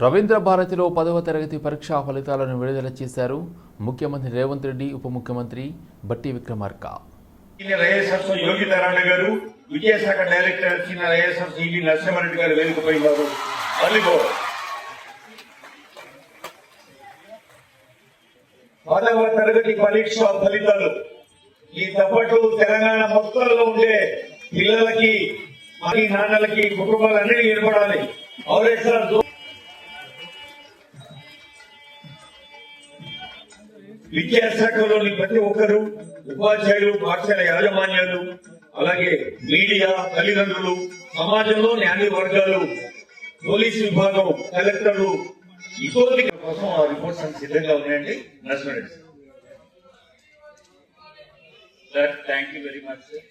రవీంద్ర భారతిలో 10వ తరగతి పరీక్షా ఫలితాలను విడుదల చేశారు ముఖ్యమంత్రి రేవంత్ రెడ్డి, ఉప ముఖ్యమంత్రి బట్టి విక్రమార్క. సీనియర్ ఐఏఎస్ యోగి నారాయణ గారు, విద్యాశాఖ డైరెక్టర్ సీనియర్ ఐఏఎస్ ఈవి నరసింహారెడ్డి గారు వేదికపై ఉన్నారు. 10వ తరగతి పరీక్ష ఫలితాలు ఈ తప్పట్లు తెలంగాణ మొత్తంలో ఉండే పిల్లలకి, మరి నాన్నలకి, కుటుంబాలన్నిటికీ ఏర్పడాలి. విద్యాశాఖలోని ప్రతి ఒక్కరూ, ఉపాధ్యాయులు, పాఠశాల యాజమాన్యాలు, అలాగే మీడియా, తల్లిదండ్రులు, సమాజంలోని అన్ని వర్గాలు, పోలీసు విభాగం, కలెక్టర్లు ఇతరుల కోసం ఆ రిపోర్ట్స్ అన్ని సిద్ధంగా ఉన్నాయండి. Narsimha Reddy sir, thank you very much sir.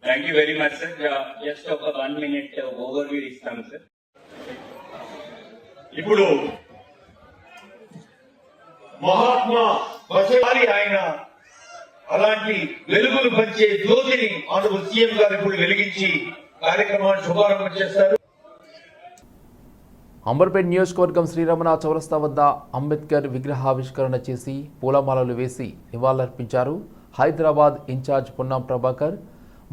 Thank you very much sir. Just ఒక 1 minute ఓవర్వ్యూ ఇస్తాను సార్. ఇప్పుడు మహాత్మా బసవారి ఆయన అలాంటి వెలుగులు పంచే జ్యోతిని ఆనరబుల్ సీఎం గారు ఇప్పుడు వెలిగించి కార్యక్రమాన్ని శుభారంభం చేస్తారు. అంబర్పేట్ నియోజకవర్గం శ్రీరమణ చౌరస్తా వద్ద అంబేద్కర్ విగ్రహావిష్కరణ చేసి పూలమాలలు వేసి నివాళులర్పించారు హైదరాబాద్ ఇన్ఛార్జ్ పొన్నం ప్రభాకర్,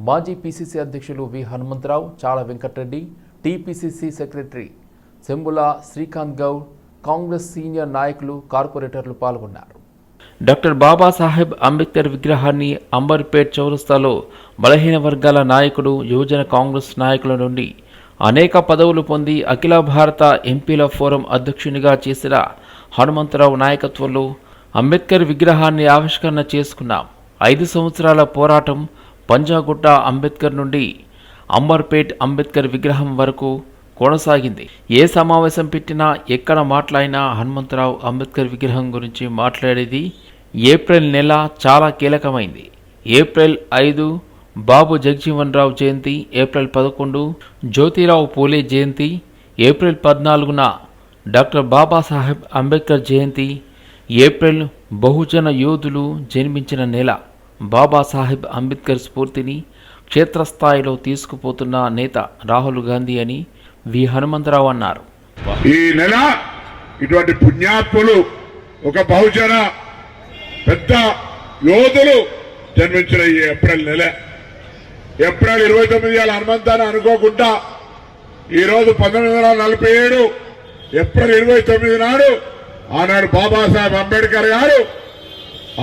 మాజీ పీసీసీ అధ్యక్షులు V Hanumantha Rao, Chala Venkata Reddy, TPCC secretary Sembula Srikanth Goud, Congress senior నాయకులు, కార్పొరేటర్లు పాల్గొన్నారు. డాక్టర్ బాబాసాహెబ్ అంబేద్కర్ విగ్రహాన్ని అంబర్పేట్ చౌరస్తాలో బలహీన వర్గాల నాయకుడు, యువజన కాంగ్రెస్ నాయకుల నుండి అనేక పదవులు పొంది అఖిల భారత ఎంపీల ఫోరం అధ్యక్షునిగా చేసిన హనుమంతరావు నాయకత్వంలో అంబేద్కర్ విగ్రహాన్ని ఆవిష్కరణ చేసుకున్నాం. 5 సంవత్సరాల పోరాటం పంజాగుట్ట అంబేద్కర్ నుండి అంబర్పేట్ అంబేద్కర్ విగ్రహం వరకు కొనసాగింది. ఏ సమావేశం పెట్టినా, ఎక్కడ మాట్లాడినా హనుమంతరావు అంబేద్కర్ విగ్రహం గురించి మాట్లాడేది. ఏప్రిల్ నెల చాలా కీలకమైంది. ఏప్రిల్ 5 బాబు జగజీవన్ రావు జయంతి, ఏప్రిల్ 11 జ్యోతిరావు పూలే జయంతి, ఏప్రిల్ 14న డాక్టర్ బాబాసాహెబ్ అంబేద్కర్ జయంతి. ఏప్రిల్ బహుజన యోధులు జన్మించిన నెల. బాబాసాహెబ్ అంబేద్కర్ స్ఫూర్తిని క్షేత్రస్థాయిలో తీసుకుపోతున్న నేత రాహుల్ గాంధీ అని వి హనుమంతరావు అన్నారు. ఈ నెల ఇటువంటి పుణ్యాత్ములు, ఒక బహుజన పెద్ద యోధులు జన్మించిన ఈ ఏప్రిల్ నెల. ఏప్రిల్ 29 హనుమంతాన్ని అనుకోకుండా ఈరోజు 1947 ఏప్రిల్ 29 నాడు ఆనాడు బాబాసాహెబ్ అంబేద్కర్ గారు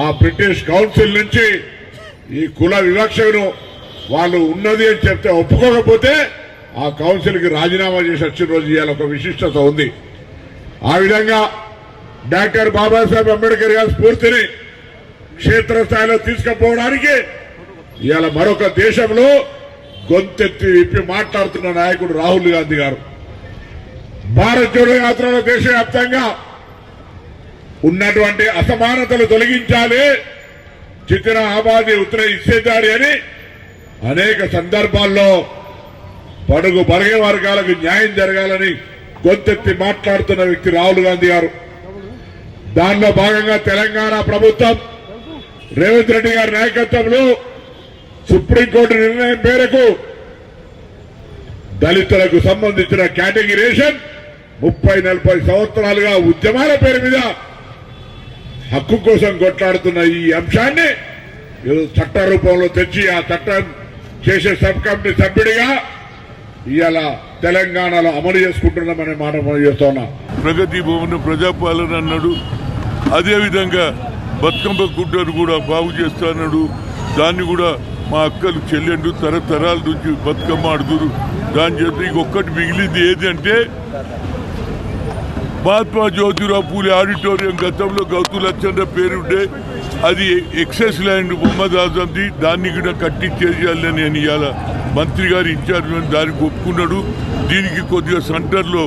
ఆ బ్రిటిష్ కౌన్సిల్ నుంచి ఈ కుల వివక్షను వాళ్ళు ఉన్నది అని చెప్తే ఒప్పుకోకపోతే ఆ కౌన్సిల్కి రాజీనామా చేసి వచ్చిన రోజు ఇవాళ ఒక విశిష్టత ఉంది. ఆ విధంగా డాక్టర్ బాబాసాహెబ్ అంబేద్కర్ గారి స్ఫూర్తిని క్షేత్రస్థాయిలో తీసుకుపోవడానికి ఇవాళ మరొక దేశంలో గొంతెత్తి విప్పి మాట్లాడుతున్న నాయకుడు రాహుల్ గాంధీ గారు. భారత్ జోడో యాత్రలో దేశవ్యాప్తంగా ఉన్నటువంటి అసమానతలు తొలగించాలి, జితనా ఆబాదీ ఉత్తర ఇచ్చేదారి అని అనేక సందర్భాల్లో పడుగు బలహీన వర్గాలకు న్యాయం జరగాలని గొంతెత్తి మాట్లాడుతున్న వ్యక్తి రాహుల్ గాంధీ గారు. దానిలో భాగంగా తెలంగాణ ప్రభుత్వం రేవంత్ రెడ్డి గారి నాయకత్వంలో సుప్రీంకోర్టు నిర్ణయం మేరకు దళితులకు సంబంధించిన కేటగిరేషన్ 30-40 సంవత్సరాలుగా ఉద్యమాల పేరు మీద హక్కు కోసం కొట్లాడుతున్న ఈ అంశాన్ని చట్ట రూపంలో తెచ్చి ఆ చట్టం చేసే సబ్ కమిటీ సభ్యుడిగా ఇవాళ తెలంగాణలో అమలు చేసుకుంటున్నామనే మాట మనం చేస్తున్నా. ప్రగతి భవన్ ప్రజాపాలన అన్నాడు. అదేవిధంగా బతుకమ్మ గుడ్డను కూడా బాగు చేస్తాడు. దాన్ని కూడా మా అక్కలు చెల్లెండు తరతరాల నుంచి బతుకమ్మ ఆడుతురు. దాని చేత ఇంకొకటి మిగిలింది ఏది అంటే మహాత్మా జ్యోతిరావు పూలే ఆడిటోరియం గతంలో గౌతులచ్చంద్ర పేరుండే అది ఎక్సెస్ ల్యాండ్ మొహమ్మద్ ఆజంది. దాన్ని కూడా కట్టించేయాలని నేను ఇవాళ మంత్రి గారు ఇన్ఛార్జ్ దానికి ఒప్పుకున్నాడు. దీనికి కొద్దిగా సెంటర్లో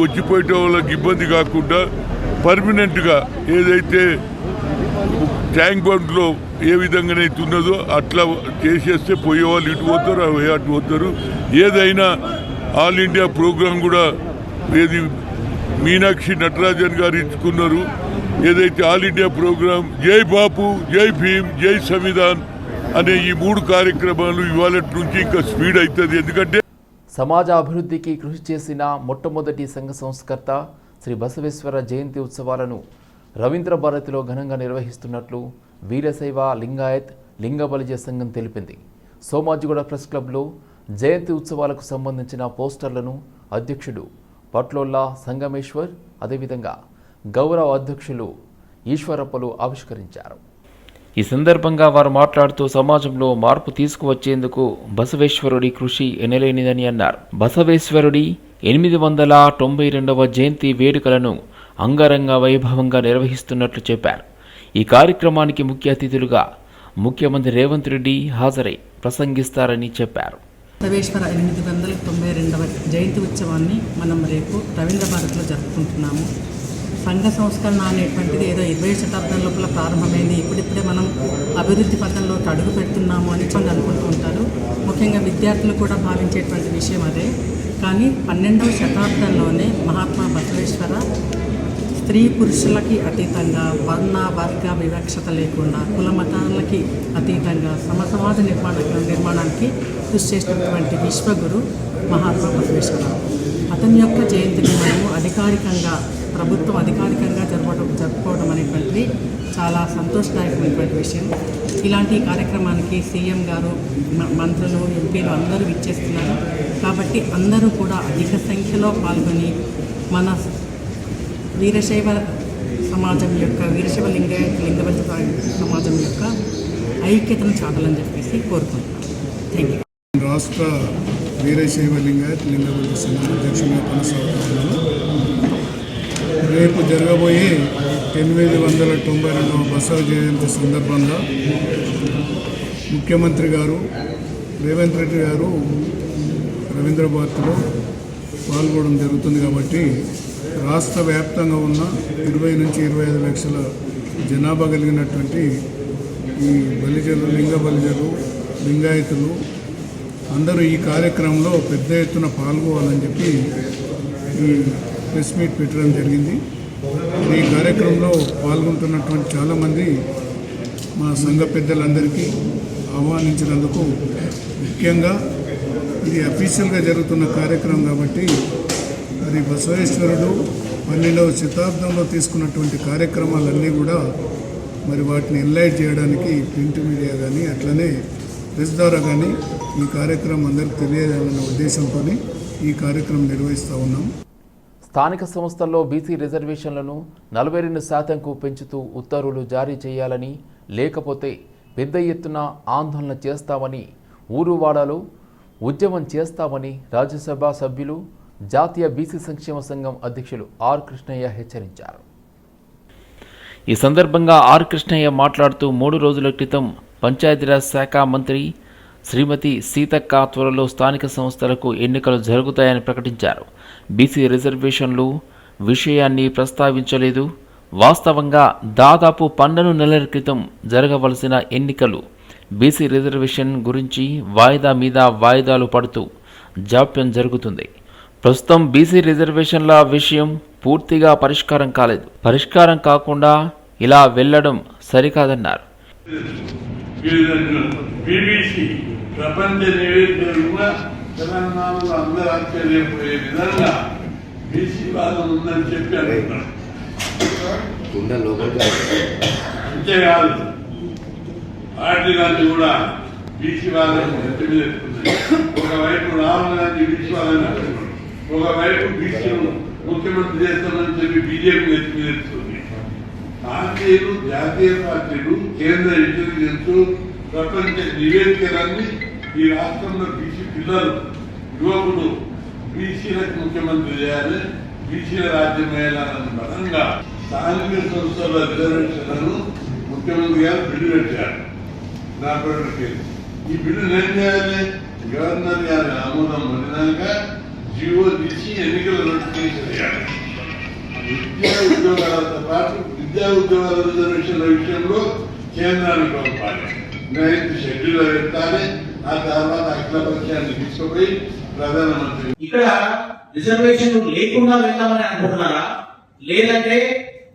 వచ్చిపోయే వాళ్ళకి ఇబ్బంది కాకుండా పర్మనెంట్గా ఏదైతే ట్యాంక్ బండ్లో ఏ విధంగానైతే ఉన్నదో అట్లా చేసేస్తే పోయేవాళ్ళు ఇటు పోతారు, అటు పోతారు. ఏదైనా ఆల్ ఇండియా ప్రోగ్రాం కూడా ఏది మీనాక్షి నటరాజన్ గారు ఇచ్చుకున్నారు. ఏదైతే ఆల్ ఇండియా ప్రోగ్రాం జై బాపు, జై భీమ్, జై సంవిధాన్ అనే ఈ 3 కార్యక్రమాలు ఇవాళ నుంచి ఇంకా స్పీడ్ అవుతుంది. ఎందుకంటే సమాజ అభివృద్ధికి కృషి చేసిన మొట్టమొదటి సంఘ సంస్కర్త శ్రీ బసవేశ్వర జయంతి ఉత్సవాలను రవీంద్ర భారతిలో ఘనంగా నిర్వహిస్తున్నట్లు వీరశైవ లింగాయత్ లింగబలిజ సంఘం తెలిపింది. సోమాజిగూడ ప్రెస్ క్లబ్లో జయంతి ఉత్సవాలకు సంబంధించిన పోస్టర్లను అధ్యక్షుడు పట్లోల్లా సంగమేశ్వర్, అదేవిధంగా గౌరవ అధ్యక్షులు ఈశ్వరప్పలు ఆవిష్కరించారు. ఈ సందర్భంగా వారు మాట్లాడుతూ సమాజంలో మార్పు తీసుకువచ్చేందుకు బసవేశ్వరుడి కృషి ఎనలేనిదని అన్నారు. బసవేశ్వరుడి 892వ జయంతి వేడుకలను అంగరంగ వైభవంగా నిర్వహిస్తున్నట్లు చెప్పారు. ఈ కార్యక్రమానికి ముఖ్య అతిథులుగా ముఖ్యమంత్రి రేవంత్ రెడ్డి హాజరై ప్రసంగిస్తారని చెప్పారు. బసవేశ్వర 892వ జయంతి ఉత్సవాన్ని మనం రేపు రవీంద్ర భారతిలో జరుపుకుంటున్నాము. సంఘ సంస్కరణ అనేటువంటిది ఏదో 20వ శతాబ్దం లోపల ప్రారంభమైంది, ఇప్పుడిప్పుడే మనం అభివృద్ధి పథంలోకి అడుగు పెడుతున్నాము అని అనుకుంటూ ఉంటారు. ముఖ్యంగా విద్యార్థులు కూడా భావించేటువంటి విషయం అదే. కానీ 12వ శతాబ్దంలోనే మహాత్మా బసవేశ్వర స్త్రీ పురుషులకి అతీతంగా, వర్ణ వర్గ వివక్షత లేకుండా, కుల మతాలకి అతీతంగా సమసమాజ నిర్మాణానికి కృషి చేసినటువంటి విశ్వగురు మహాత్మా బసవేశ్వర. అతని యొక్క జయంతిని మనము ప్రభుత్వం అధికారికంగా జరుపుకోవడం అనేటువంటిది చాలా సంతోషదాయకమైనటువంటి విషయం. ఇలాంటి కార్యక్రమానికి సీఎం గారు, మంత్రులు, ఎంపీలు అందరూ ఇచ్చేస్తున్నారు. కాబట్టి అందరూ కూడా అధిక సంఖ్యలో పాల్గొని మన వీరశైవ సమాజం యొక్క వీరశైవ లింగబద్ధ సమాజం యొక్క ఐక్యతను చాటాలని చెప్పేసి కోరుకుంటున్నాను. Thank you. రాష్ట్ర వీరశైవ లింగాయత్ లింగబద్ధ సంఘం అధ్యక్షునిగా కొనసాగుతున్నాను. రేపు జరగబోయే 892వ బసవ జయంతి సందర్భంగా ముఖ్యమంత్రి గారు రేవంత్ రెడ్డి గారు రవీంద్ర భారతిలో పాల్గొనడం జరుగుతుంది. కాబట్టి రాష్ట్ర వ్యాప్తంగా ఉన్న 20 నుంచి 25 లక్షల జనాభా కలిగినటువంటి ఈ బలిజలు, లింగ బలిజలు, లింగాయతులు అందరూ ఈ కార్యక్రమంలో పెద్ద ఎత్తున పాల్గొవాలని చెప్పి ఈ ప్రెస్ మీట్ పెట్టడం జరిగింది. ఈ కార్యక్రమంలో పాల్గొంటున్నటువంటి చాలామంది మా సంఘ పెద్దలందరికీ ఆహ్వానించినందుకు, ముఖ్యంగా ఇది అఫీషియల్గా జరుగుతున్న కార్యక్రమం కాబట్టి మరి బసవేశ్వరుడు 12వ శతాబ్దంలో తీసుకున్నటువంటి కార్యక్రమాలన్నీ కూడా మరి వాటిని ఎన్లైట్ చేయడానికి ప్రింట్ మీడియా కానీ అట్లనే ప్రెస్ ద్వారా కానీ ఈ కార్యక్రమం అందరికీ తెలియజేయాలన్న ఉద్దేశంతో ఈ కార్యక్రమం నిర్వహిస్తూ ఉన్నాం. స్థానిక సంస్థల్లో బీసీ రిజర్వేషన్లను 42%కు పెంచుతూ ఉత్తర్వులు జారీ చేయాలని, లేకపోతే పెద్ద ఎత్తున ఆందోళన చేస్తామని, ఊరువాడలో ఉద్యమం చేస్తామని రాజ్యసభ సభ్యులు, జాతీయ బీసీ సంక్షేమ సంఘం అధ్యక్షులు ఆర్ కృష్ణయ్య హెచ్చరించారు. ఈ సందర్భంగా ఆర్ కృష్ణయ్య మాట్లాడుతూ 3 రోజుల క్రితం పంచాయతీరాజ్ శాఖ మంత్రి శ్రీమతి సీతక్క త్వరలో స్థానిక సంస్థలకు ఎన్నికలు జరుగుతాయని ప్రకటించారు. బీసీ రిజర్వేషన్లు విషయాన్ని ప్రస్తావించలేదు. వాస్తవంగా దాదాపు 12 నెలల క్రితం జరగవలసిన ఎన్నికలు బీసీ రిజర్వేషన్ గురించి వాయిదా మీద వాయిదాలు పడుతూ జాప్యం జరుగుతుంది. ప్రస్తుతం బీసీ రిజర్వేషన్ల విషయం పూర్తిగా పరిష్కారం కాలేదు. పరిష్కారం కాకుండా ఇలా వెళ్లడం సరికాదన్నారు. బీబీసీ ప్రపంచ నివేదికలుగా తెలంగాణలో అందరూ ఆశ్చర్యపోయే విధంగా బీసీ వాదం ఉందని చెప్పి అంటున్నారు. అంతేకాదు పార్టీ గాంధీ కూడా బీసీ వాదం ఎత్తుకున్నాయి. ఒకవైపు రాహుల్ గాంధీ బీసీ వాదం అంటున్నాడు, ఒకవైపు బీసీను ముఖ్యమంత్రి చేస్తామని చెప్పి బీజేపీ ఎత్తుకుంది. పార్టీలు, జాతీయ పార్టీలు, కేంద్ర ఇంటెలిజెన్స్, ప్రపంచ నివేదికలన్నీ ఈ రాష్ట్రంలో బీసీ పిల్లలు, యువకులు బీసీలకు ముఖ్యమంత్రి చేయాలి, బీసీల రాజ్యం వేయాలన్న బలంగా స్థానిక సంస్థల రిజర్వేషన్లను ముఖ్యమంత్రి గారు బిల్లు పెట్టారు. నా పేరు ఈ బిల్లు ఏం చేయాలి? గవర్నర్ గారి ఆమోదం పొందినాక జీవో తీసి ఎన్నికల నోటిఫికేషన్ చేయాలి. విద్యా ఉద్యోగాలతో పాటు విద్యా ఉద్యోగాల రిజర్వేషన్ల విషయంలో కేంద్రానికి పంపాలి. 9th షెడ్యూల్ పెట్టాలి. ఆ తర్వాత అఖిల పక్షాన్ని తీసుకుపోయి ప్రధానమంత్రి. ఇక్కడ రిజర్వేషన్ లేకుండా వెళ్తామని అనుకుంటున్నారా? లేదంటే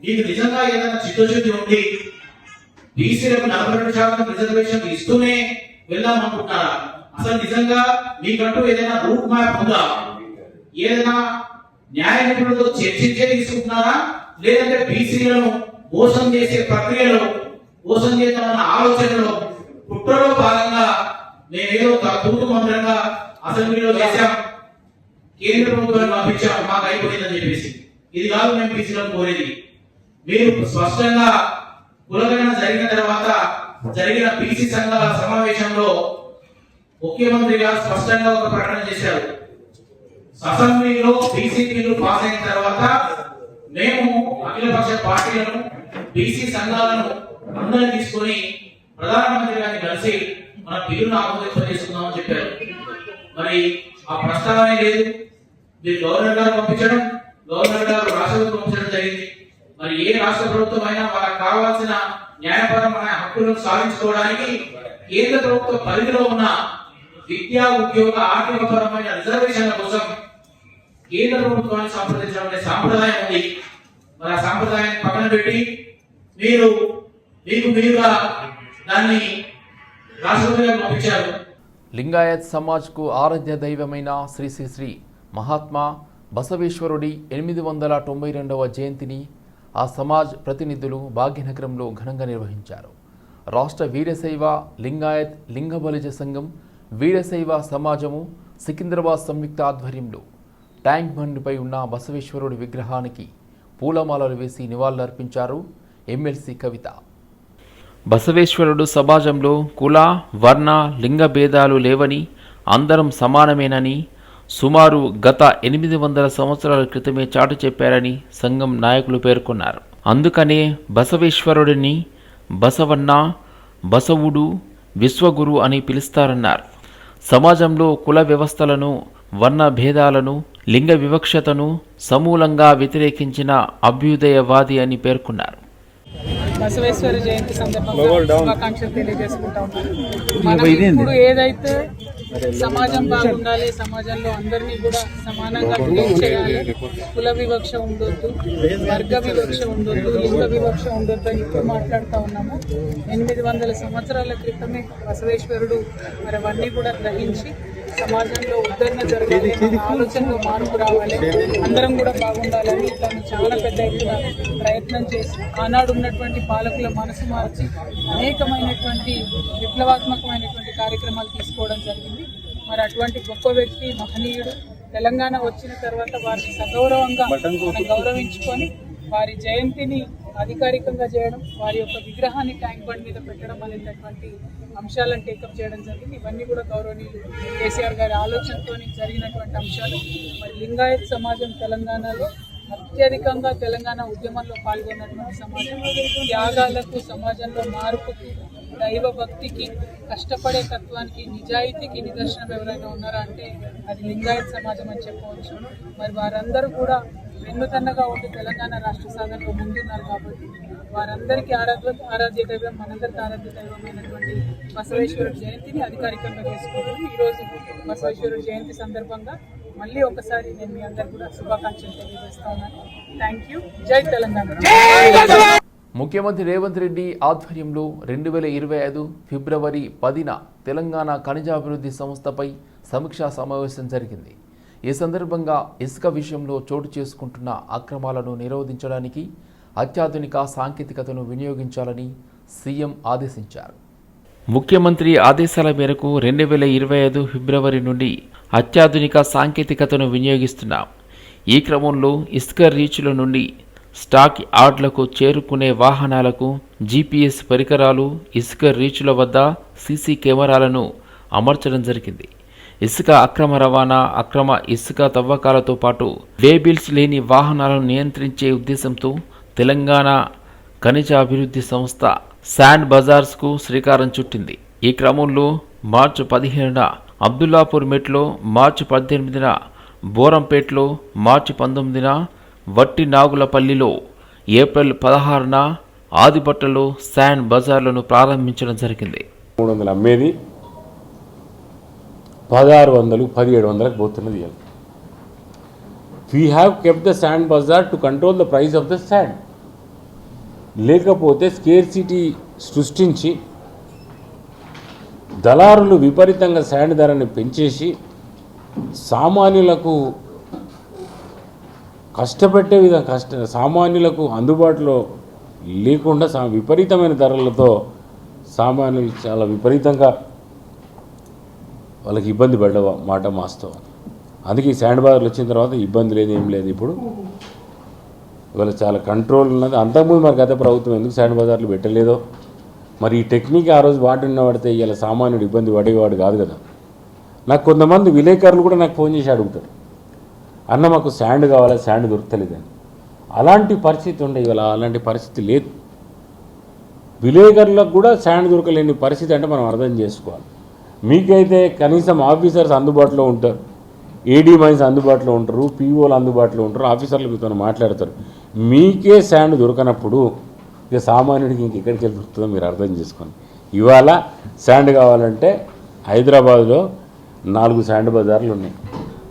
మీకు నిజంగా ఏదైనా చిత్తశుద్ధి ఉండి బీసీలకు 42% రిజర్వేషన్ ఇస్తూనే వెళ్దాం అనుకుంటున్నారా? అసలు నిజంగా మీకంటూ ఏదైనా రూట్ మ్యాప్ ఉందా? ఏదైనా న్యాయ నిపుణులతో చర్చించే తీసుకుంటున్నారా, లేదంటే బీసీలను మోసం చేసే ప్రక్రియలో, మోసం చేద్దామన్న ఆలోచనలో, కుట్రలో భాగంగా మేమేదో తూతు మంత్రంగా అసెంబ్లీలో చేశాం, కేంద్ర ప్రభుత్వాన్ని పంపించాం, మాకు అయిపోయిందని చెప్పేసి? ఇది కాదు మేము బీసీలను కోరేది. మీరు స్పష్టంగా కులగణన జరిగిన తర్వాత జరిగిన బీసీ సంఘాల సమావేశంలో ముఖ్యమంత్రి గారు స్పష్టంగా ఒక ప్రకటన చేశారు. అసెంబ్లీలో బీసీ బిల్లు పాస్ అయిన తర్వాత మేము అఖిలపక్ష పార్టీలను, బీసీ సంఘాలను అందరినీ తీసుకొని ప్రధానమంత్రి గారిని కలిసి మన బిల్లును ఆమోదింపజేసుకుందామని చెప్పారు. మరి ఆ ప్రస్తావనే లేదు. మీరు గవర్నర్ గారు పంపించడం, గవర్నర్ గారు రాష్ట్రపతి పంపించడం జరిగింది. మరి ఏ రాష్ట్ర ప్రభుత్వం అయినా వాళ్ళకి కావాల్సిన న్యాయపరమైన హక్కులను సాధించుకోవడానికి కేంద్ర ప్రభుత్వ పరిధిలో ఉన్న విద్యా, ఉద్యోగ, ఆర్థిక పరమైన రిజర్వేషన్ల కోసం కేంద్ర ప్రభుత్వాన్ని సంప్రదించడం అనే సాంప్రదాయం ఉంది. మరి ఆ సాంప్రదాయాన్ని పక్కన పెట్టి మీరుగా దాన్ని రాష్ట్రపతి గారు పంపించారు. లింగాయత్ సమాజ్కు ఆరాధ్య దైవమైన శ్రీ శ్రీ శ్రీ మహాత్మా బసవేశ్వరుడి 892వ జయంతిని ఆ సమాజ్ ప్రతినిధులు భాగ్యనగరంలో ఘనంగా నిర్వహించారు. రాష్ట్ర వీరశైవ లింగాయత్ లింగబలిజ సంఘం, వీరశైవ సమాజము సికింద్రాబాద్ సంయుక్త ఆధ్వర్యంలో ట్యాంక్ బండ్పై ఉన్న బసవేశ్వరుడి విగ్రహానికి పూలమాలలు వేసి నివాళులర్పించారు ఎమ్మెల్సీ కవిత. బసవేశ్వరుడు సమాజంలో కుల, వర్ణ, లింగ భేదాలు లేవని, అందరం సమానమేనని సుమారు గత 800 సంవత్సరాల క్రితమే చాటు చెప్పారని సంఘం నాయకులు పేర్కొన్నారు. అందుకనే బసవేశ్వరుడిని బసవన్న, బసవుడు, విశ్వగురు అని పిలుస్తారన్నారు. సమాజంలో కుల వ్యవస్థలను, వర్ణ భేదాలను, లింగ వివక్షతను సమూలంగా వ్యతిరేకించిన అభ్యుదయవాది అని పేర్కొన్నారు. బసవేశ్వర జయంతి సందర్భంగా శుభాకాంక్షలు తెలియజేసుకుంటా ఉన్నాను. మనం ఇప్పుడు ఏదైతే సమాజం బాగుండాలి, సమాజంలో అందరినీ కూడా సమానంగా ట్రీట్ చేయాలి, కుల వివక్ష ఉండొద్దు, వర్గ వివక్ష ఉండొద్దు, లింగ వివక్ష ఉండొద్దు అని ఇప్పుడు మాట్లాడుతూ ఉన్నాము. 800 సంవత్సరాల క్రితమే బసవేశ్వరుడు మరి అవన్నీ కూడా గ్రహించి సమాజంలో ఉద్ధరణ జరగాలి, ఆలోచనలో మార్పు రావాలి, అందరం కూడా బాగుండాలని దాన్ని చాలా పెద్ద ఎత్తున ప్రయత్నం చేసి ఆనాడు ఉన్నటువంటి పాలకుల మనసు మార్చి అనేకమైనటువంటి విప్లవాత్మకమైనటువంటి కార్యక్రమాలు తీసుకోవడం జరిగింది. మరి అటువంటి గొప్ప వ్యక్తి, మహనీయుడు తెలంగాణ వచ్చిన తర్వాత వారిని సగౌరవంగా మనం గౌరవించుకొని వారి జయంతిని అధికారికంగా చేయడం, వారి యొక్క విగ్రహాన్ని ట్యాంక్ బండ్ మీద పెట్టడం అనేటటువంటి అంశాలను టేకప్ చేయడం జరిగింది. ఇవన్నీ కూడా గౌరవనీయులు కేసీఆర్ గారి ఆలోచనతో జరిగినటువంటి అంశాలు. మరి లింగాయత్ సమాజం తెలంగాణలో అత్యధికంగా తెలంగాణ ఉద్యమంలో పాల్గొన్నటువంటి సమాజం. త్యాగాలకు, సమాజంలో మార్పుకి, దైవ భక్తికి, కష్టపడే తత్వానికి, నిజాయితీకి నిదర్శనం ఎవరైనా ఉన్నారా అంటే అది లింగాయత్ సమాజం అని చెప్పవచ్చు. మరి వారందరూ కూడా వెన్నుతన్నగా ఉండి తెలంగాణ రాష్ట్ర సాధనలో ముందున్నారు కాబట్టి వారందరికీ ఆరాధ్య దైవం, మనందరికీ ఆరాధ్య దైవమైనటువంటి బసవేశ్వరుడు జయంతిని అధికారికంగా చేసుకుంటాం. ఈరోజు బసవేశ్వరుడు జయంతి సందర్భంగా మళ్ళీ ఒకసారి నేను మీ అందరు కూడా శుభాకాంక్షలు తెలియజేస్తా ఉన్నాను. Thank you. జై తెలంగాణ. ముఖ్యమంత్రి రేవంత్ రెడ్డి ఆధ్వర్యంలో 2025 ఫిబ్రవరి 10న తెలంగాణ ఖనిజాభివృద్ధి సంస్థపై సమీక్షా సమావేశం జరిగింది. ఈ సందర్భంగా ఇసుక విషయంలో చోటు చేసుకుంటున్న అక్రమాలను నిరోధించడానికి అత్యాధునిక సాంకేతికతను వినియోగించాలని సీఎం ఆదేశించారు. ముఖ్యమంత్రి ఆదేశాల మేరకు 2025 ఫిబ్రవరి నుండి అత్యాధునిక సాంకేతికతను వినియోగిస్తున్నాం. ఈ క్రమంలో ఇసుక రీచ్ల నుండి స్టాక్ యార్డ్లకు చేరుకునే వాహనాలకు GPS పరికరాలు, ఇసుక రీచ్ల వద్ద సీసీ కెమెరాలను అమర్చడం జరిగింది. ఇసుక అక్రమ రవాణా, అక్రమ ఇసుక తవ్వకాలతో పాటు వేబిల్స్ లేని వాహనాలను నియంత్రించే ఉద్దేశంతో తెలంగాణ ఖనిజ అభివృద్ధి సంస్థ శాండ్ బజార్స్కు శ్రీకారం చుట్టింది. ఈ క్రమంలో మార్చి 15న అబ్దుల్లాపూర్ మెట్లో, మార్చి 18న బోరంపేట్లో, మార్చి 19న వట్టి నాగులపల్లిలో, ఏప్రిల్ 16న ఆదిపట్టలో శాండ్ బజార్లను ప్రారంభించడం జరిగింది. 300 అమ్మేది 1600 1700 పోతున్నది. We have kept the sand bazaar to control the price of the sand. లేకపోతే స్కేర్సిటీ సృష్టించి దళారులు విపరీతంగా శాండ్ ధరని పెంచేసి సామాన్యులకు కష్టపెట్టే విధంగా సామాన్యులకు అందుబాటులో లేకుండా విపరీతమైన ధరలతో సామాన్యులు చాలా విపరీతంగా వాళ్ళకి ఇబ్బంది పడ్డ మాట వాస్తవం. అందుకే ఈ శాండ్ బార్లు వచ్చిన తర్వాత ఇబ్బంది లేదు, ఏం లేదు. ఇప్పుడు ఇవాళ చాలా కంట్రోల్ ఉన్నది. అంతకుముందు మరి గత ప్రభుత్వం ఎందుకు శాండ్ బజార్లు పెట్టలేదో మరి ఈ టెక్నిక్ ఆ రోజు పడితే ఇలా సామాన్యుడు ఇబ్బంది పడేవాడు కాదు కదా. నాకు కొంతమంది విలేకరులు కూడా నాకు ఫోన్ చేసి అడుగుతారు, అన్న మాకు శాండ్ కావాలి, శాండ్ దొరకలేదని. అలాంటి పరిస్థితి ఉండే, ఇవాళ అలాంటి పరిస్థితి లేదు. విలేకరులకు కూడా శాండ్ దొరకలేని పరిస్థితి అంటే మనం అర్థం చేసుకోవాలి. మీకైతే కనీసం ఆఫీసర్స్ అందుబాటులో ఉంటారు, ఏడీ మైన్స్ అందుబాటులో ఉంటారు, పీఓలు అందుబాటులో ఉంటారు, ఆఫీసర్లు మీతో మాట్లాడతారు. మీకే శాండ్ దొరకనప్పుడు ఇక సామాన్యుడికి ఇంకెక్కడికి వెళ్ళి దొరుకుతుందో మీరు అర్థం చేసుకోండి. ఇవాళ శాండ్ కావాలంటే హైదరాబాద్లో 4 శాండ్ బజార్లు ఉన్నాయి.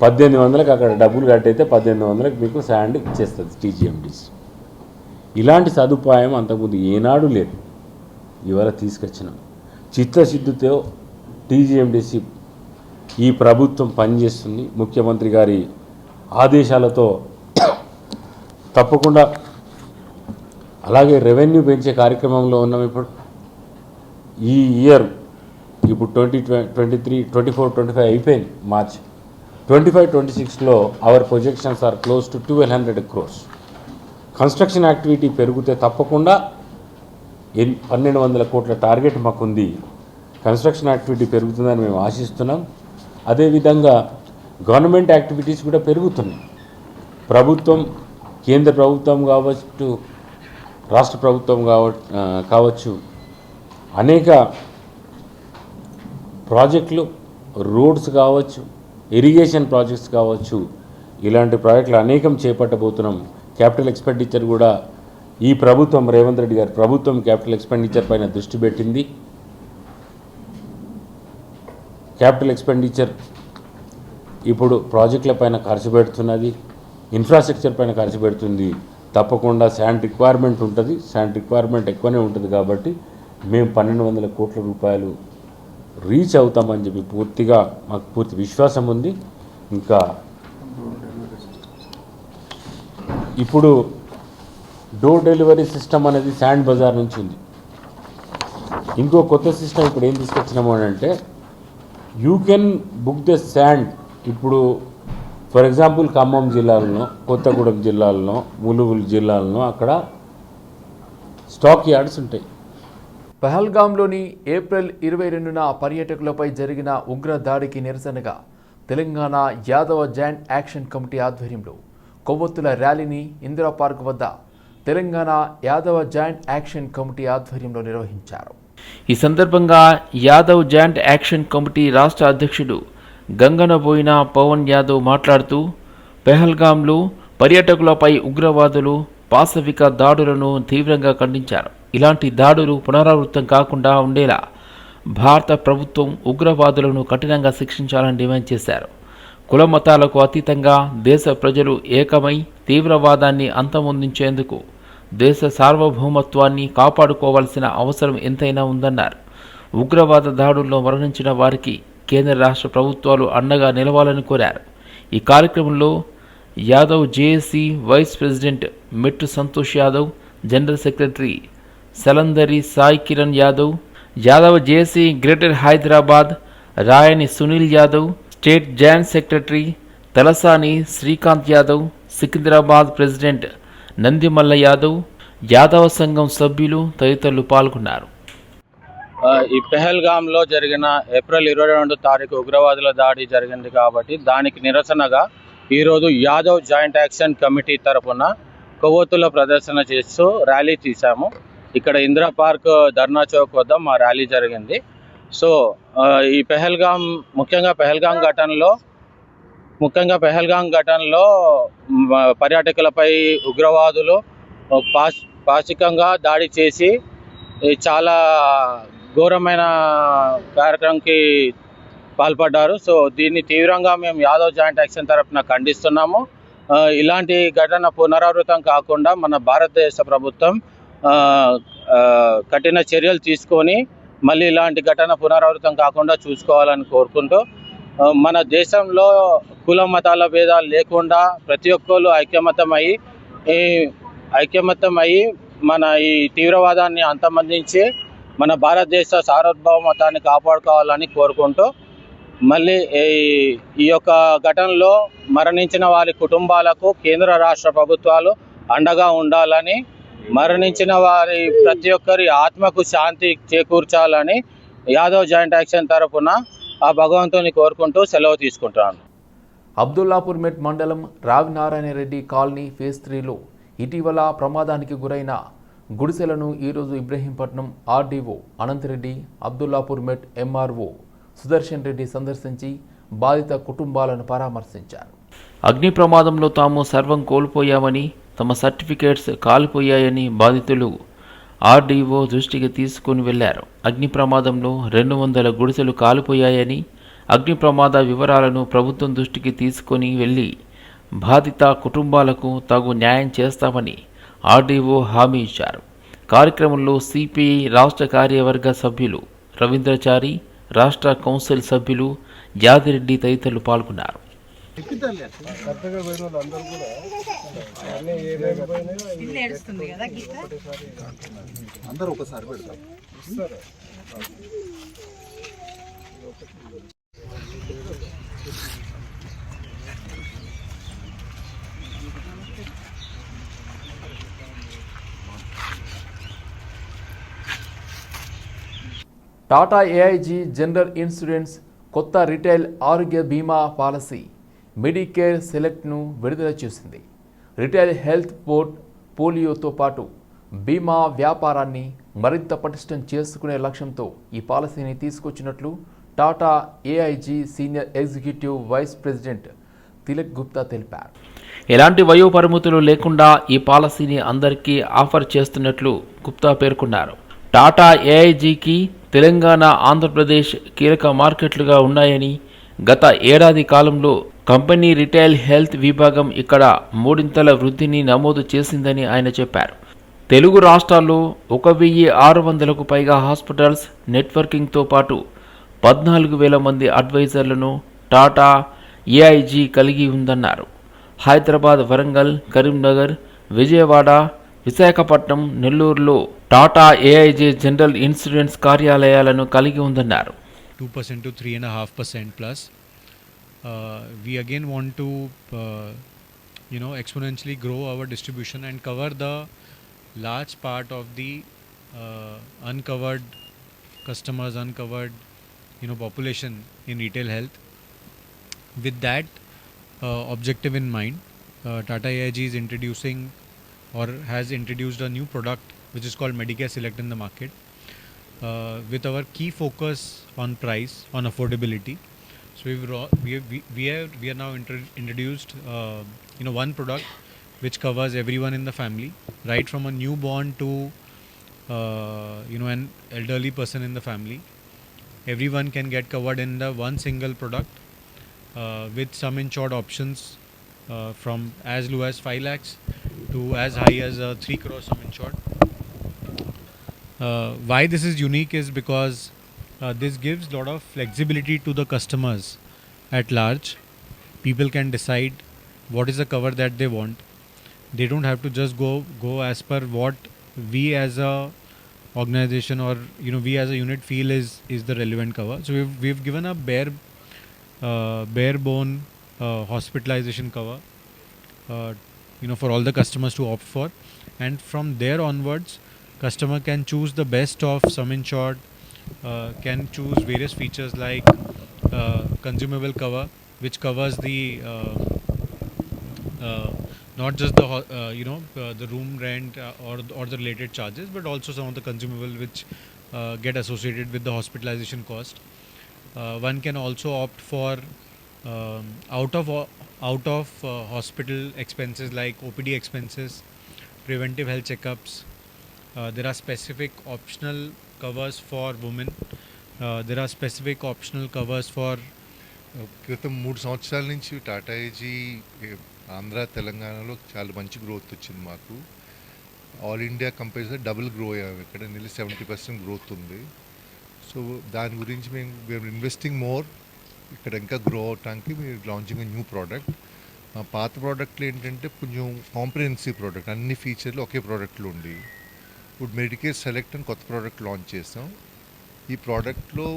1800కి అక్కడ డబ్బులు కట్టయితే 1800కి మీకు శాండ్ ఇచ్చేస్తుంది టీజీఎండీసీ. ఇలాంటి సదుపాయం అంతకుముందు ఏనాడు లేదు, ఇవాళ తీసుకొచ్చినాం. చిత్తశుద్ధితో టీజీఎండీసీ ఈ ప్రభుత్వం పనిచేస్తుంది. ముఖ్యమంత్రి గారి ఆదేశాలతో తప్పకుండా అలాగే రెవెన్యూ పెంచే కార్యక్రమంలో ఉన్నాం. ఇప్పుడు ఈ ఇయర్ ఇప్పుడు 2023, 24, 25 అయిపోయింది, మార్చ్. 25, 26లో our projections are close to 1200 crores. Construction activity పెరిగితే తప్పకుండా 1200 కోట్ల టార్గెట్ మాకుంది. కన్స్ట్రక్షన్ యాక్టివిటీ పెరుగుతుందని మేము ఆశిస్తున్నాం. అదేవిధంగా గవర్నమెంట్ యాక్టివిటీస్ కూడా పెరుగుతున్నాయి. ప్రభుత్వం, కేంద్ర ప్రభుత్వం కావచ్చు, రాష్ట్ర ప్రభుత్వం కావచ్చు, అనేక ప్రాజెక్టులు, రోడ్స్ కావచ్చు, ఇరిగేషన్ ప్రాజెక్ట్స్ కావచ్చు, ఇలాంటి ప్రాజెక్టులు అనేకం చేపట్టబోతున్నాం. క్యాపిటల్ ఎక్స్పెండిచర్ కూడా ఈ ప్రభుత్వం, రేవంత్ రెడ్డి గారి ప్రభుత్వం క్యాపిటల్ ఎక్స్పెండిచర్ పైన దృష్టి పెట్టింది. క్యాపిటల్ ఎక్స్పెండిచర్ ఇప్పుడు ప్రాజెక్టుల పైన ఖర్చు పెడుతున్నది, ఇన్ఫ్రాస్ట్రక్చర్ పైన ఖర్చు పెడుతుంది. తప్పకుండా శాండ్ రిక్వైర్మెంట్ ఉంటుంది, శాండ్ రిక్వైర్మెంట్ ఎక్కువనే ఉంటుంది. కాబట్టి మేము 1200 కోట్ల రూపాయలు రీచ్ అవుతామని చెప్పి మాకు పూర్తి విశ్వాసం ఉంది. ఇంకా ఇప్పుడు డోర్ డెలివరీ సిస్టమ్ అనేది శాండ్ బజార్ నుంచి ఉంది. ఇంకో కొత్త సిస్టమ్ ఇప్పుడు ఏం తీసుకొచ్చినాము అని అంటే, you can book the sand. ఇప్పుడు ఫర్ ఎగ్జాంపుల్ ఖమ్మం జిల్లాలో, కొత్తగూడెం జిల్లాలో, ములుగు జిల్లాలో అక్కడ స్టాక్ యార్డ్స్ ఉంటాయి. పహల్గాంలోని ఏప్రిల్ 22న పర్యాటకులపై జరిగిన ఉగ్ర దాడికి నిరసనగా Telangana Yadava joint action committee ఆధ్వర్యంలో కొవ్వొత్తుల ర్యాలీని ఇందిరా పార్క్ వద్ద Telangana Yadava joint action committee ఆధ్వర్యంలో నిర్వహించారు. ఈ సందర్భంగా యాదవ్ జాయింట్ యాక్షన్ కమిటీ రాష్ట్ర అధ్యక్షుడు గంగనబోయిన పవన్ యాదవ్ మాట్లాడుతూ, పెహల్గాంలో పర్యాటకులపై ఉగ్రవాదులు పాశవిక దాడులను తీవ్రంగా ఖండించారు. ఇలాంటి దాడులు పునరావృతం కాకుండా ఉండేలా భారత ప్రభుత్వం ఉగ్రవాదులను కఠినంగా శిక్షించాలని డిమాండ్ చేశారు. కుల మతాలకు అతీతంగా దేశ ప్రజలు ఏకమై తీవ్రవాదాన్ని అంతమొందించేందుకు దేశ సార్వభౌమత్వాన్ని కాపాడుకోవాల్సిన అవసరం ఎంతైనా ఉందన్నారు. ఉగ్రవాద దాడుల్లో మరణించిన వారికి కేంద్ర రాష్ట్ర ప్రభుత్వాలు అండగా నిలవాలని కోరారు. ఈ కార్యక్రమంలో Yadav JAC vice president Mettu Santosh Yadav, general secretary Salandari Sai Kiran Yadav, Yadav JAC greater Hyderabad Rayani Sunil Yadav, state joint secretary Talasani Srikanth Yadav, Secunderabad president Nandimalla Yadav, Yadava సంఘం సభ్యులు తదితరులు పాల్గొన్నారు. ఈ పెహల్గాంలో జరిగిన ఏప్రిల్ 22 తారీఖు ఉగ్రవాదుల దాడి జరిగింది కాబట్టి దానికి నిరసనగా ఈరోజు యాదవ్ జాయింట్ యాక్షన్ కమిటీ తరఫున కొవ్వొత్తుల ప్రదర్శన చేస్తూ ర్యాలీ తీసాము. ఇక్కడ ఇందిరా పార్క్ ధర్నా చౌక్ వద్ద మా ర్యాలీ జరిగింది. సో ఈ ముఖ్యంగా పెహల్గాం ఘటనలో పర్యాటకులపై ఉగ్రవాదులు పాశికంగా దాడి చేసి చాలా ఘోరమైన కార్యక్రమంకి పాల్పడ్డారు. సో దీన్ని తీవ్రంగా మేము యాదవ్ జాయింట్ యాక్షన్ తరఫున ఖండిస్తున్నాము. ఇలాంటి ఘటన పునరావృతం కాకుండా మన భారతదేశ ప్రభుత్వం కఠిన చర్యలు తీసుకొని మళ్ళీ ఇలాంటి ఘటన పునరావృతం కాకుండా చూసుకోవాలని కోరుకుంటూ మన దేశంలో కుల మతాల భేదాలు లేకుండా ప్రతి ఒక్కరు ఐక్యమత్యమయ్యి మన ఈ తీవ్రవాదాన్ని అంతమొందించి మన భారతదేశ సార్వభౌమత్వాన్ని కాపాడుకోవాలని కోరుకుంటూ మళ్ళీ ఈ యొక్క ఘటనలో మరణించిన వారి కుటుంబాలకు కేంద్ర రాష్ట్ర ప్రభుత్వాలు అండగా ఉండాలని, మరణించిన వారి ప్రతి ఒక్కరి ఆత్మకు శాంతి చేకూర్చాలని యాదవ్ జాయింట్ యాక్షన్ తరపున ఆ భగవంతుని కోరుకుంటూ సెలవు తీసుకుంటాను. అబ్దుల్లాపూర్ మెట్ మండలం రావినారాయణ రెడ్డి కాలనీ ఫేజ్ 3లో ఇటీవల ప్రమాదానికి గురైన గుడిసెలను ఈరోజు ఇబ్రహీంపట్నం ఆర్డీఓ అనంతరెడ్డి, అబ్దుల్లాపూర్ మెట్ ఎంఆర్ఓ సుదర్శన్ రెడ్డి సందర్శించి బాధిత కుటుంబాలను పరామర్శించారు. అగ్ని ప్రమాదంలో తాము సర్వం కోల్పోయామని, తమ సర్టిఫికేట్స్ కాలిపోయాయని బాధితులు ఆర్డీఓ దృష్టికి తీసుకుని వెళ్లారు. అగ్ని ప్రమాదంలో 200 గుడిసెలు కాలిపోయాయని, అగ్ని ప్రమాద వివరాలను ప్రభుత్వం దృష్టికి తీసుకొని వెళ్లి బాధిత కుటుంబాలకు తగు న్యాయం చేస్తామని ఆర్డీఓ హామీ ఇచ్చారు. కార్యక్రమంలో సిపిఐ రాష్ట్ర కార్యవర్గ సభ్యులు రవీంద్రచారి, రాష్ట్ర కౌన్సిల్ సభ్యులు యాదిరెడ్డి తదితరులు పాల్గొన్నారు. టాటా ఏఐజీ జనరల్ ఇన్సూరెన్స్ కొత్త రిటైల్ ఆరోగ్య బీమా పాలసీ మెడికేర్ సెలెక్ట్ను విడుదల చేసింది. రిటైల్ హెల్త్ పోలియోతో పాటు బీమా వ్యాపారాన్ని మరింత పటిష్టం చేసుకునే లక్ష్యంతో ఈ పాలసీని తీసుకొచ్చినట్లు Tata AIG senior executive vice president Tilak Gupta తెలిపారు. ఎలాంటి వయోపరిమితులు లేకుండా ఈ పాలసీని అందరికీ ఆఫర్ చేస్తున్నట్లు గుప్తా పేర్కొన్నారు. టాటా ఏఐజీకి తెలంగాణ, ఆంధ్రప్రదేశ్ కీలక మార్కెట్లుగా ఉన్నాయని, గత ఏడాది కాలంలో కంపెనీ రిటైల్ హెల్త్ విభాగం ఇక్కడ 3 వృద్ధిని నమోదు చేసిందని ఆయన చెప్పారు. తెలుగు రాష్ట్రాల్లో 1600కు పైగా హాస్పిటల్స్ నెట్వర్కింగ్తో పాటు 14,000 మంది అడ్వైజర్లను టాటా ఏఐజీ కలిగి ఉందన్నారు. హైదరాబాద్, వరంగల్, కరీంనగర్, విజయవాడ, విశాఖపట్నం, నెల్లూరులో టాటా ఏఐజీ జనరల్ ఇన్సూరెన్స్ కార్యాలయాలను కలిగి ఉందన్నారు. 2% to 3.5% plus. We again want to exponentially grow our distribution and cover the large part of the uncovered customers, uncovered population in retail health. With that objective in mind, Tata AIG is introducing or has introduced a new product which is called Medicare Select in the market, with our key focus on price, on affordability. So we are now introduced one product which covers everyone in the family, right from a newborn to an elderly person in the family. Everyone can get covered in the one single product with sum insured options from as low as 5 lakhs to as high as 3 crore sum insured. Why this is unique is because this gives a lot of flexibility to the customers at large. People can decide what is the cover that they want. They don't have to just go as per what we as a organization or we as a unit feel is the relevant cover. So we've given a bare bone hospitalization cover for all the customers to opt for, and from there onwards customer can choose the best of sum insured, can choose various features like consumable cover, which covers the not just the room rent or the related charges, but also some of the consumable which get associated with the hospitalization cost. One can also opt for out of hospital expenses like OPD expenses, preventive health checkups. There are specific optional covers for women. There are specific optional covers for క్రితం 3 సంవత్సరాల నుంచి Tata AG Andhra, తెలంగాణలో చాలా మంచి growth వచ్చింది. మాకు all India compare double grow అయ్యాము. ఇక్కడ నియర్లీ 70% గ్రోత్ ఉంది. సో దాని గురించి మేము ఇన్వెస్టింగ్ మోర్ ఇక్కడ ఇంకా గ్రో అవటానికి మీరు లాంచింగ్ న్యూ ప్రోడక్ట్. మా పాత ప్రోడక్ట్లు ఏంటంటే కొంచెం కాంప్రిహెన్సివ్ ప్రోడక్ట్, అన్ని ఫీచర్లు ఒకే ప్రోడక్ట్లో ఉండి. ఇప్పుడు మెడికేర్ సెలెక్ట్ అని కొత్త ప్రోడక్ట్ లాంచ్ చేసాం. ఈ ప్రోడక్ట్లో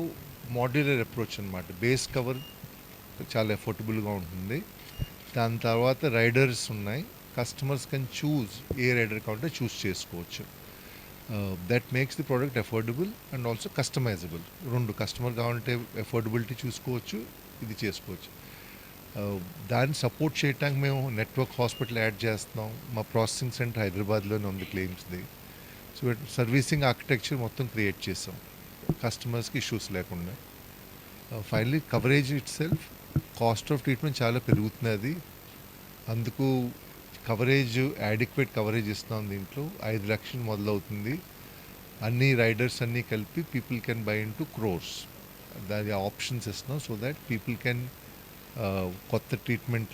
మాడ్యులర్ అప్రోచ్ అనమాట. బేస్ కవర్ చాలా ఎఫోర్డబుల్గా ఉంటుంది. దాని తర్వాత రైడర్స్ ఉన్నాయి. Customers can choose a rider కావాలంటే చూస్ చేసుకోవచ్చు. That makes the product affordable and also customisable. రెండు కస్టమర్ కావాలంటే అఫోర్డబిలిటీ చూసుకోవచ్చు, ఇది చేసుకోవచ్చు. దాన్ని సపోర్ట్ చేయడానికి మేము నెట్వర్క్ హాస్పిటల్ యాడ్ చేస్తున్నాం. మా ప్రాసెసింగ్ సెంటర్ హైదరాబాద్లోనే ఉంది క్లెయిమ్స్ది. సో సర్వీసింగ్ ఆర్కిటెక్చర్ మొత్తం క్రియేట్ చేసాం కస్టమర్స్కి ఇష్యూస్ లేకుండా. Finally coverage it self, cost of treatment చాలా పెరుగుతున్నది. అందుకు కవరేజ్ యాడిక్వేట్ కవరేజ్ ఇస్తున్నాం. దీంట్లో 5 లక్షలు మొదలవుతుంది. అన్ని రైడర్స్ అన్నీ కలిపి people can buy in to crores. దాని ఆప్షన్స్ ఇస్తున్నాం సో దాట్ పీపుల్ కెన్ కొత్త ట్రీట్మెంట్లో